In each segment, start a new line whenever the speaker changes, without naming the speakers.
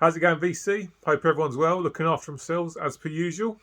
How's it going, VC? Hope everyone's well, looking after themselves as per usual.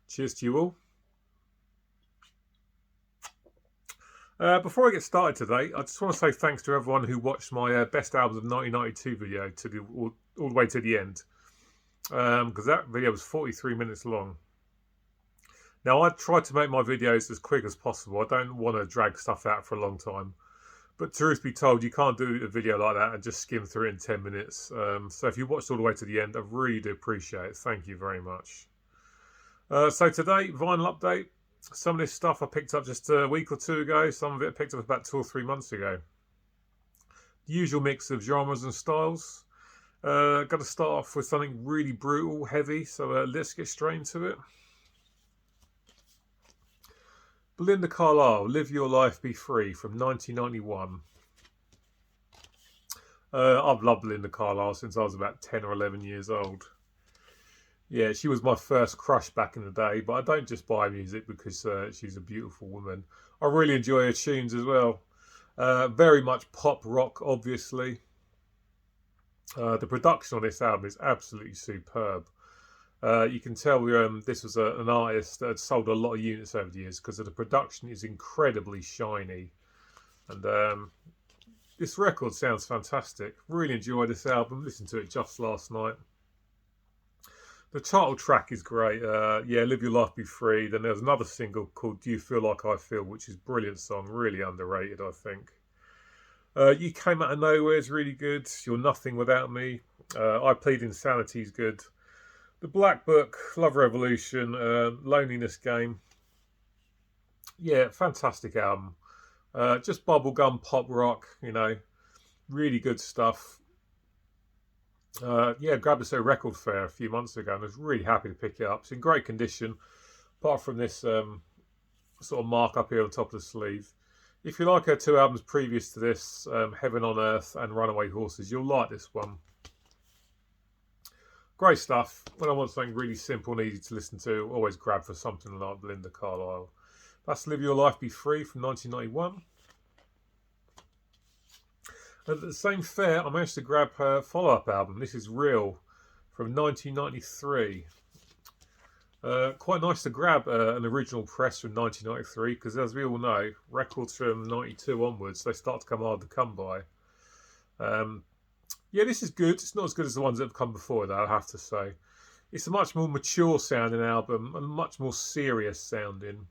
Cheers to you all. Before I get started today, I just want to say thanks to everyone who watched my best albums of 1992 video all the way to the end, because that video was 43 minutes long. Now, I try to make my videos as quick as possible. I don't want to drag stuff out for a long time. But truth be told, you can't do a video like that and just skim through it in 10 minutes. So if you watched all the way to the end, I really do appreciate it. Thank you very much. So today, vinyl update. Some of this stuff I picked up just a week or two ago. Some of it I picked up about 2 or 3 months ago. The usual mix of genres and styles. Got to start off with something really brutal, heavy. So let's get straight into it. Belinda Carlisle, Live Your Life, Be Free from 1991. I've loved Belinda Carlisle since I was about 10 or 11 years old. Yeah, she was my first crush back in the day, but I don't just buy music because she's a beautiful woman. I really enjoy her tunes as well. Very much pop rock, obviously. The production on this album is absolutely superb. You can tell this was an artist that had sold a lot of units over the years because the production is incredibly shiny. And this record sounds fantastic. Really enjoyed this album. Listened to it just last night. The title track is great. Yeah, Live Your Life, Be Free. Then there's another single called Do You Feel Like I Feel, which is a brilliant song. Really underrated, I think. You Came Out of Nowhere is really good. You're Nothing Without Me. I Plead Insanity is good. The Black Book, Love Revolution, Loneliness Game. Yeah, fantastic album. Just bubblegum pop rock, you know. Really good stuff. Yeah, grabbed this at a record fair a few months ago and was really happy to pick it up. It's in great condition, apart from this sort of mark up here on the top of the sleeve. If you like her 2 albums previous to this, Heaven on Earth and Runaway Horses, you'll like this one. Great stuff. When I want something really simple and easy to listen to, always grab for something like Belinda Carlisle. That's Live Your Life, Be Free from 1991. And at the same fair, I managed to grab her follow-up album. This is Real from 1993. Quite nice to grab an original press from 1993 because, as we all know, records from 92 onwards, they start to come hard to come by. Yeah, this is good. It's not as good as the ones that have come before, though, I have to say. It's a much more mature sounding album and much more serious sounding.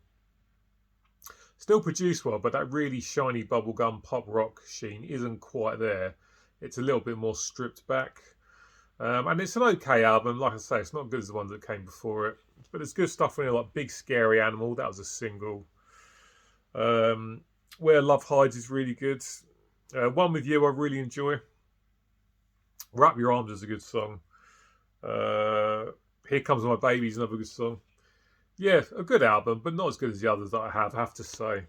Still produced well, but that really shiny bubblegum pop rock sheen isn't quite there. It's a little bit more stripped back. And it's an okay album. Like I say, it's not as good as the ones that came before it. But there's good stuff in it, like Big Scary Animal. That was a single. Where Love Hides is really good. One With You I really enjoy. Wrap Your Arms is a good song. Here Comes My Baby is another good song. Yeah, a good album, but not as good as the others that I have to say.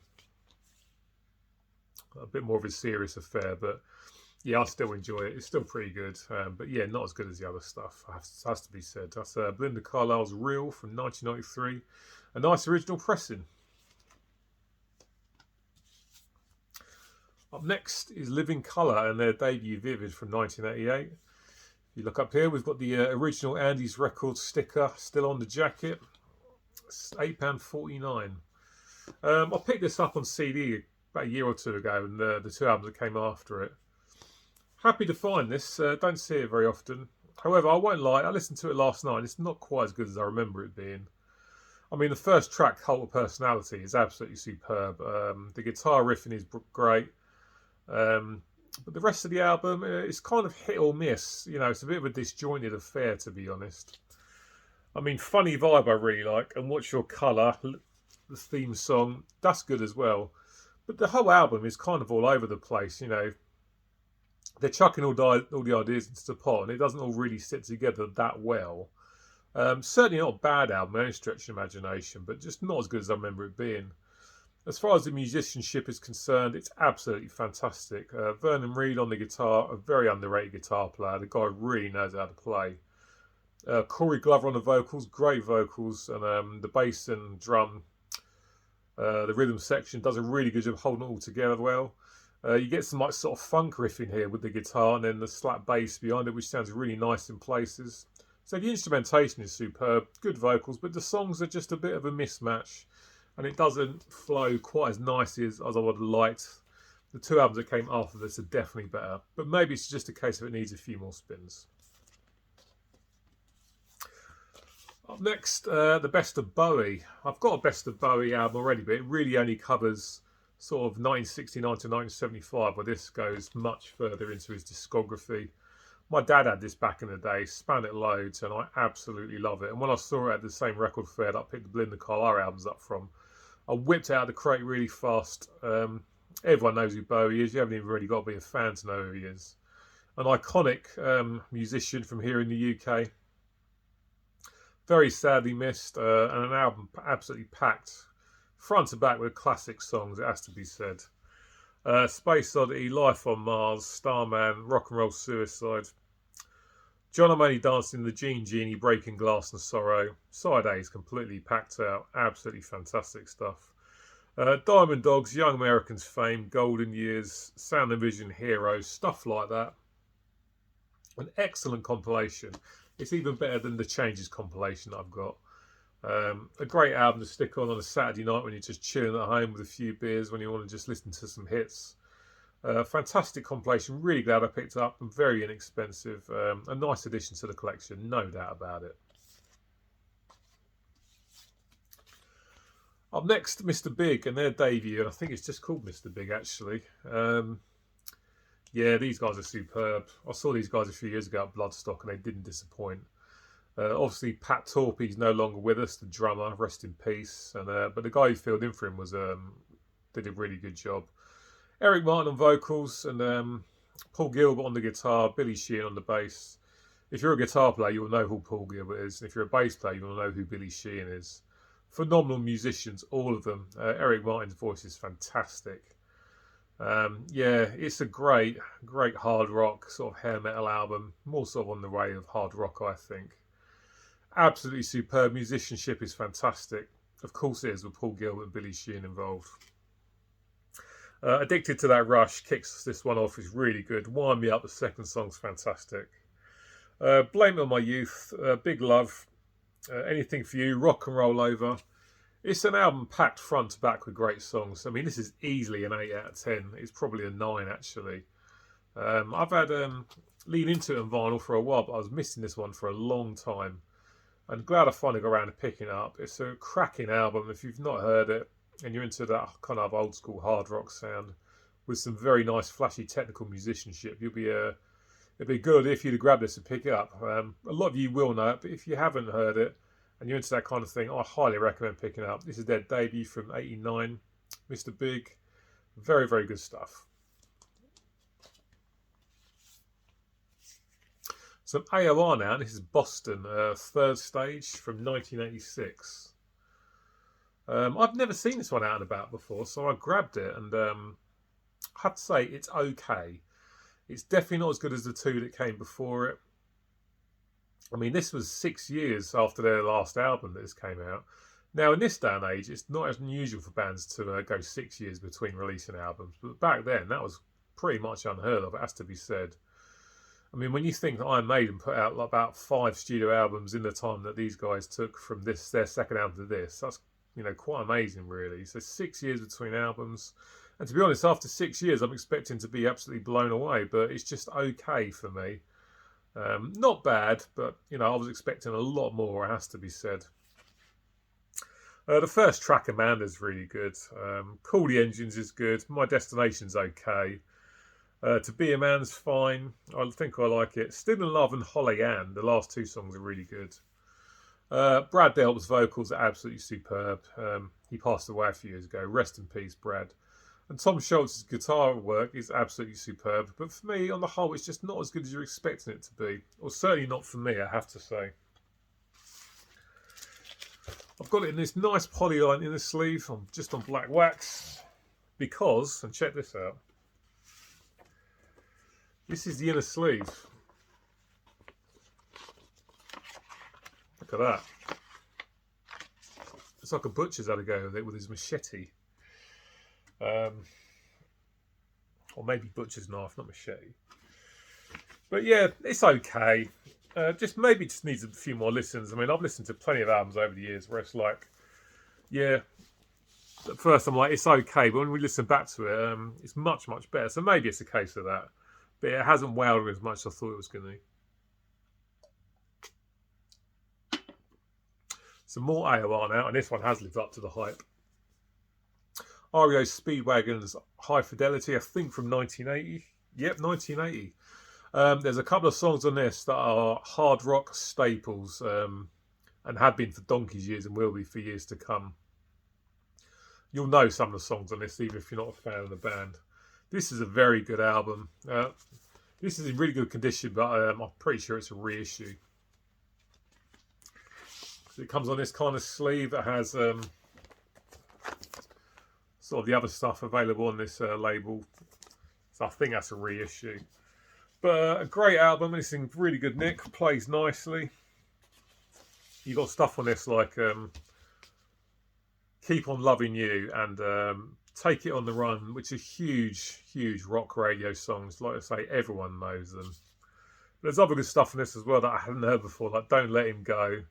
A bit more of a serious affair, but yeah, I still enjoy it. It's still pretty good, but yeah, not as good as the other stuff, has to be said. That's Belinda Carlisle's Real from 1993. A nice original pressing. Up next is Living Colour and their debut Vivid from 1988. If you look up here, we've got the original Andy's Records sticker still on the jacket. It's £8.49. I picked this up on CD about a year or two ago, and the 2 albums that came after it. Happy to find this. Don't see it very often. However, I won't lie, I listened to it last night. It's not quite as good as I remember it being. I mean, the first track, Cult of Personality, is absolutely superb. The guitar riffing is great. But the rest of the album is kind of hit or miss. You know, it's a bit of a disjointed affair, to be honest. I mean, Funny Vibe I really like, and What's Your Colour, the theme song, that's good as well. But the whole album is kind of all over the place, you know. They're chucking all the ideas into the pot, and it doesn't all really sit together that well. Certainly not a bad album, any stretch of imagination, but just not as good as I remember it being. As far as the musicianship is concerned, it's absolutely fantastic. Vernon Reid on the guitar, a very underrated guitar player. The guy really knows how to play. Corey Glover on the vocals, great vocals, and the bass and drum, the rhythm section does a really good job holding it all together well. You get some like sort of funk riff in here with the guitar and then the slap bass behind it, which sounds really nice in places. So the instrumentation is superb, good vocals, but the songs are just a bit of a mismatch, and it doesn't flow quite as nicely as I would have liked. The two albums that came after this are definitely better, but maybe it's just a case of it needs a few more spins. Up next, the Best of Bowie. I've got a Best of Bowie album already, but it really only covers sort of 1969 to 1975, where this goes much further into his discography. My dad had this back in the day, span it loads, and I absolutely love it. And when I saw it at the same record fair that I picked the Belinda Carlisle albums up from, I whipped it out of the crate really fast. Everyone knows who Bowie is. You haven't even really got to be a fan to know who he is. An iconic musician from here in the UK. Very sadly missed, and an album absolutely packed, front to back with classic songs, it has to be said. Space Oddity, Life on Mars, Starman, Rock and Roll Suicide. John I'm Only Dancing, The Gene Genie, Breaking Glass and Sorrow. Side A is completely packed out, absolutely fantastic stuff. Diamond Dogs, Young Americans Fame, Golden Years, Sound and Vision Heroes, stuff like that. An excellent compilation. It's even better than the Changes compilation that I've got. A great album to stick on a Saturday night when you're just chilling at home with a few beers, when you want to just listen to some hits. Fantastic compilation, really glad I picked it up, and very inexpensive. A nice addition to the collection, no doubt about it. Up next, Mr. Big and their debut, and I think it's just called Mr. Big actually. Yeah, these guys are superb. I saw these guys a few years ago at Bloodstock and they didn't disappoint. Obviously, Pat Torpey's no longer with us, the drummer, rest in peace. And but the guy who filled in for him was did a really good job. Eric Martin on vocals and Paul Gilbert on the guitar, Billy Sheehan on the bass. If you're a guitar player, you'll know who Paul Gilbert is. And if you're a bass player, you'll know who Billy Sheehan is. Phenomenal musicians, all of them. Eric Martin's voice is fantastic. Yeah, it's a great hard rock, sort of hair metal album. More sort of on the way of hard rock, I think. Absolutely superb. Musicianship is fantastic. Of course it is, with Paul Gilbert and Billy Sheehan involved. Addicted to That Rush kicks this one off, is really good. Wind Me Up, the second song's fantastic. Blame It On My Youth, Big Love, Anything For You, Rock and Roll Over. It's an album packed front to back with great songs. I mean, this is easily an 8 out of 10. It's probably a 9 actually. I've had Lean Into It on vinyl for a while, but I was missing this one for a long time. I'm glad I finally got around to picking it up. It's a cracking album. If you've not heard it and you're into that kind of old school hard rock sound with some very nice flashy technical musicianship, it'd be a good idea for you to grab this and pick it up. A lot of you will know it, but if you haven't heard it and you're into that kind of thing, I highly recommend picking it up. This is their debut from '89, Mr. Big. Very, very good stuff. Some AOR now. This is Boston, Third Stage from 1986. I've never seen this one out and about before, so I grabbed it, and I have to say it's okay. It's definitely not as good as the two that came before it. I mean, this was 6 years after their last album that this came out. Now, in this day and age, it's not as unusual for bands to go 6 years between releasing albums, but back then, that was pretty much unheard of, it has to be said. I mean, when you think that Iron Maiden put out like about 5 studio albums in the time that these guys took from this, their second album to this, that's, you know, quite amazing, really. So 6 years between albums. And to be honest, after 6 years, I'm expecting to be absolutely blown away, but it's just okay for me. Not bad, but, you know, I was expecting a lot more, it has to be said. The first track, Amanda's really good. Call the Engines is good. My Destination's okay. To Be a Man's fine. I think I like it. Still in Love and Holly Ann, the last 2 songs are really good. Brad Delp's vocals are absolutely superb. He passed away a few years ago. Rest in peace, Brad. And Tom Scholz's guitar work is absolutely superb. But for me, on the whole, it's just not as good as you're expecting it to be. Or certainly not for me, I have to say. I've got it in this nice polyline inner sleeve. I'm just on black wax. Because, and check this out. This is the inner sleeve. Look at that. It's like a butcher's had a go with it with his machete. Or maybe butcher's knife, not machete. But yeah, it's okay. Just needs a few more listens. I mean, I've listened to plenty of albums over the years where it's like, yeah, at first I'm like, it's okay, but when we listen back to it, it's much, much better. So maybe it's a case of that. But it hasn't wowed me as much as I thought it was going to. Some more AOR now, and this one has lived up to the hype. REO Speedwagon's High Fidelity, I think from 1980. Yep, 1980. There's a couple of songs on this that are hard rock staples and have been for donkey's years and will be for years to come. You'll know some of the songs on this, even if you're not a fan of the band. This is a very good album. This is in really good condition, but I'm pretty sure it's a reissue. So it comes on this kind of sleeve that has sort of the other stuff available on this label. So I think that's a reissue. But a great album. It's in really good nick. Plays nicely. You got stuff on this like Keep On Loving You and Take It On The Run, which are huge, huge rock radio songs. Like I say, everyone knows them. There's other good stuff on this as well that I hadn't heard before, like Don't Let Him Go.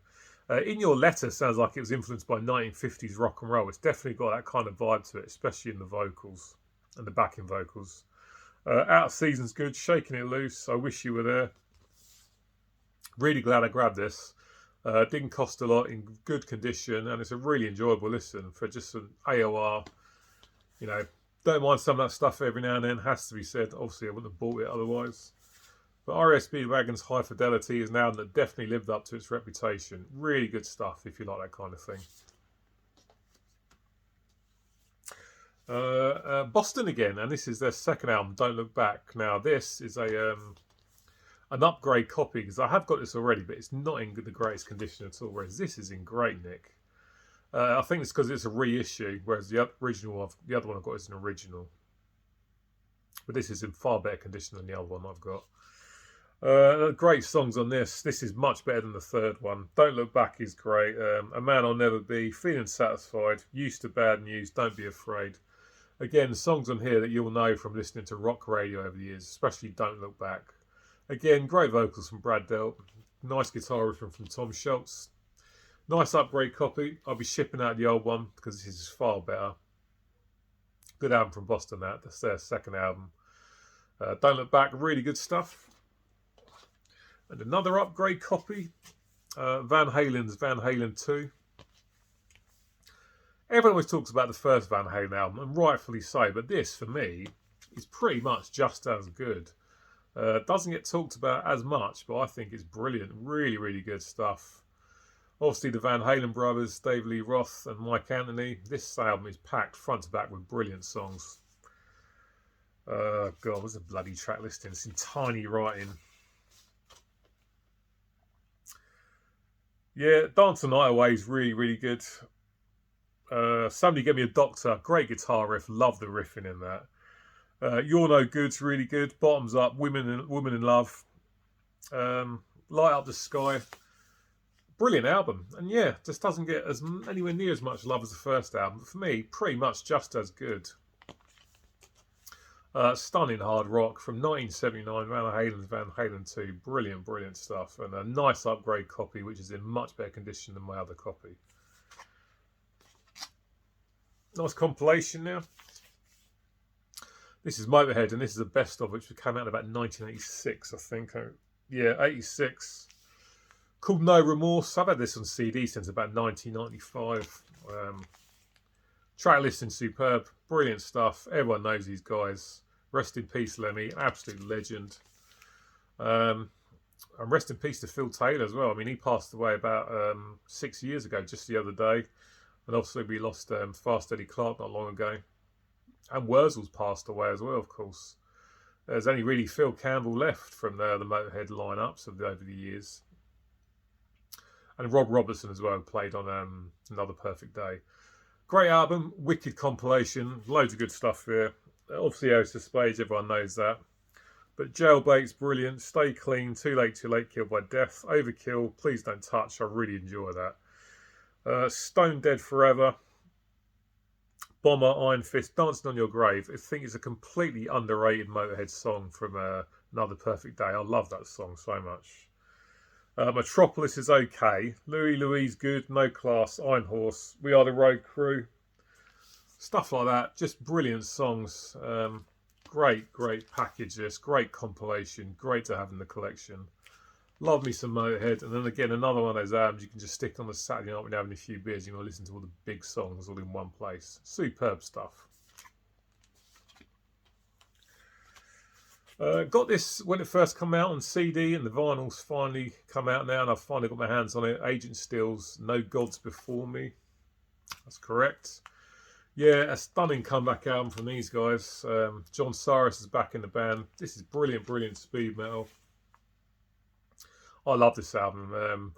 In Your Letter sounds like it was influenced by 1950s rock and roll. It's definitely got that kind of vibe to it, especially in the vocals and the backing vocals. Out of Season's good. Shaking It Loose. I Wish You Were There. Really glad I grabbed this. Didn't cost a lot, in good condition, and it's a really enjoyable listen for just an AOR. You know, don't mind some of that stuff every now and then, has to be said. Obviously, I wouldn't have bought it otherwise. But REO Speedwagon's High Fidelity is now that definitely lived up to its reputation. Really good stuff if you like that kind of thing. Boston again, and this is their second album, Don't Look Back. Now, this is an upgrade copy, because I have got this already, but it's not in the greatest condition at all, whereas this is in great nick. I think it's because it's a reissue, whereas the other one I've got is an original. But this is in far better condition than the other one I've got. Great songs on this. This is much better than the third one. Don't Look Back is great. A Man I'll Never Be, Feeling Satisfied, Used to Bad News, Don't Be Afraid. Again, songs on here that you'll know from listening to rock radio over the years, especially Don't Look Back. Again, great vocals from Brad Delp. Nice guitar riff from Tom Schultz. Nice upgrade copy. I'll be shipping out the old one because this is far better. Good album from Boston, that's their second album. Don't Look Back, really good stuff. And another upgrade copy, Van Halen's Van Halen 2. Everyone always talks about the first Van Halen album, and rightfully so, but this, for me, is pretty much just as good. Doesn't get talked about as much, but I think it's brilliant. Really, really good stuff. Obviously, the Van Halen brothers, Dave Lee Roth and Mike Anthony. This album is packed front to back with brilliant songs. God, what's the bloody track listing? It's in tiny writing. Yeah, Dance the Night Away is really, really good. Somebody Get Me a Doctor. Great guitar riff. Love the riffing in that. You're No Good's really good. Bottoms Up. Women in Love. Light Up the Sky. Brilliant album. And yeah, just doesn't get anywhere near as much love as the first album. But for me, pretty much just as good. Stunning hard rock from 1979, Van Halen's Van Halen 2. Brilliant, brilliant stuff. And a nice upgrade copy, which is in much better condition than my other copy. Nice compilation now. This is Motorhead, and this is the best of, which came out in about 1986, I think. Yeah, 86. Called No Remorse. I've had this on CD since about 1995. Track listing superb. Brilliant stuff. Everyone knows these guys. Rest in peace, Lemmy. Absolute legend. And rest in peace to Phil Taylor as well. I mean, he passed away about 6 years ago, just the other day. And obviously we lost Fast Eddie Clark not long ago. And Wurzel's passed away as well, of course. There's only really Phil Campbell left from the Motorhead lineups over the years. And Rob Robertson as well played on Another Perfect Day. Great album, wicked compilation, loads of good stuff here. Obviously, Ace of Spades, everyone knows that. But Jailbait's brilliant. Stay Clean, Too Late, Killed by Death. Overkill, Please Don't Touch. I really enjoy that. Stone Dead Forever. Bomber, Iron Fist, Dancing on Your Grave. I think it's a completely underrated Motorhead song from Another Perfect Day. I love that song so much. Metropolis is okay. Louis Louise good. No Class. Iron Horse. We Are the Road Crew. Stuff like that. Just brilliant songs. Great package this. Great compilation. Great to have in the collection. Love me some Motorhead. And then again, another one of those albums you can just stick on a Saturday night when you're having a few beers. You want to listen to all the big songs all in one place. Superb stuff. Got this when it first came out on CD, and the vinyl's finally come out now, and I've finally got my hands on it. Agent Stills, No Gods Before Me. That's correct. Yeah, a stunning comeback album from these guys. John Cyrus is back in the band. This is brilliant speed metal. I love this album.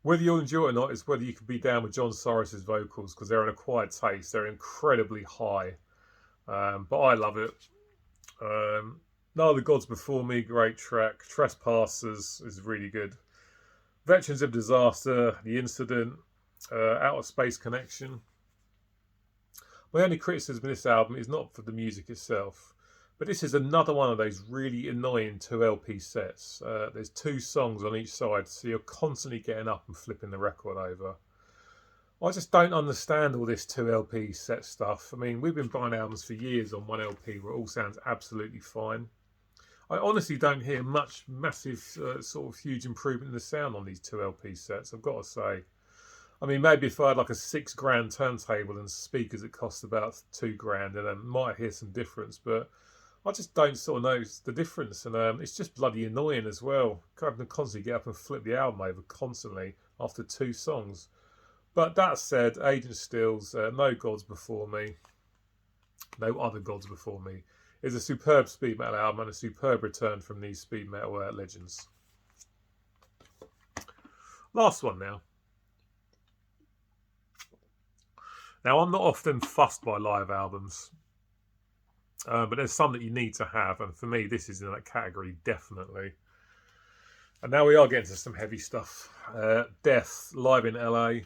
Whether you'll enjoy it or not is whether you can be down with John Cyrus's vocals, because they're an acquired taste. They're incredibly high. But I love it. No Other Gods Before Me, great track. Trespassers is really good. Veterans of Disaster, The Incident, Outer Space Connection. My only criticism of this album is not for the music itself, but this is another one of those really annoying 2 LP sets. There's 2 songs on each side, so you're constantly getting up and flipping the record over. I just don't understand all this 2 LP set stuff. I mean, we've been buying albums for years on 1 LP where it all sounds absolutely fine. I honestly don't hear much massive sort of huge improvement in the sound on these 2 LP sets, I've got to say. I mean, maybe if I had like a £6,000 turntable and speakers that cost about £2,000, then I might hear some difference, but I just don't sort of notice the difference, and it's just bloody annoying as well. Having to constantly get up and flip the album over constantly after 2 songs. But that said, Agent Stills, No Gods Before Me, No Other Gods Before Me, is a superb speed metal album and a superb return from these speed metal legends. Last one now. Now, I'm not often fussed by live albums, but there's some that you need to have, and for me, this is in that category, definitely. And now we are getting to some heavy stuff. Death, live in LA.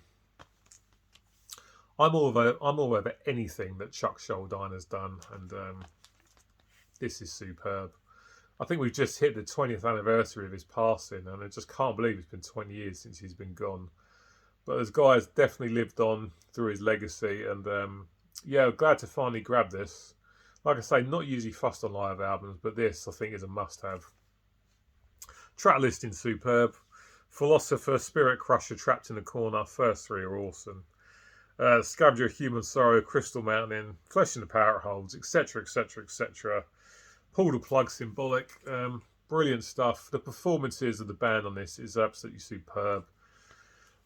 I'm all over anything that Chuck Schuldiner has done, and this is superb. I think we've just hit the 20th anniversary of his passing, and I just can't believe it's been 20 years since he's been gone. But this guy has definitely lived on through his legacy, and yeah, glad to finally grab this. Like I say, not usually fussed on live albums, but this I think is a must-have. Track listing superb. Philosopher, Spirit Crusher, Trapped in a Corner. First 3 are awesome. Scavenger of Human Sorrow, Crystal Mountain, Flesh in the Power Holds, etc, etc, etc. Pull the Plug, Symbolic. Brilliant stuff. The performances of the band on this is absolutely superb.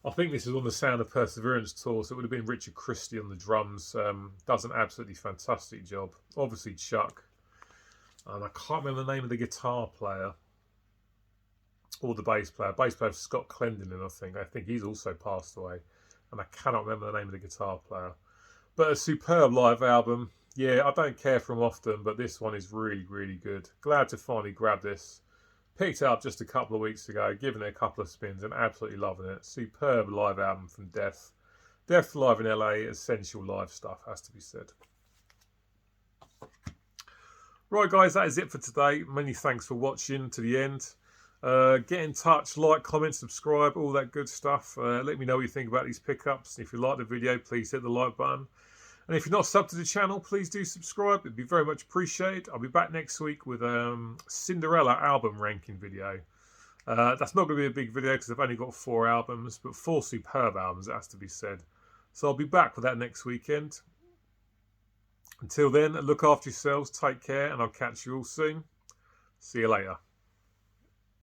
I think this is on the Sound of Perseverance tour, so it would have been Richard Christie on the drums. Does an absolutely fantastic job. Obviously Chuck. And I can't remember the name of the guitar player. Or the bass player. Bass player Scott Clendenin, I think. I think he's also passed away. And I cannot remember the name of the guitar player. But a superb live album. Yeah, I don't care for them often, but this one is really, really good. Glad to finally grab this. Picked it up just a couple of weeks ago, given it a couple of spins, and absolutely loving it. Superb live album from Death. Death live in LA, essential live stuff, has to be said. Right, guys, that is it for today. Many thanks for watching to the end. Get in touch, like, comment, subscribe, all that good stuff. Let me know what you think about these pickups. If you like the video, please hit the like button. And if you're not subbed to the channel, please do subscribe. It'd be very much appreciated. I'll be back next week with Cinderella album ranking video. That's not going to be a big video because I've only got 4 albums, but 4 superb albums, it has to be said. So I'll be back with that next weekend. Until then, look after yourselves, take care, and I'll catch you all soon. See you later.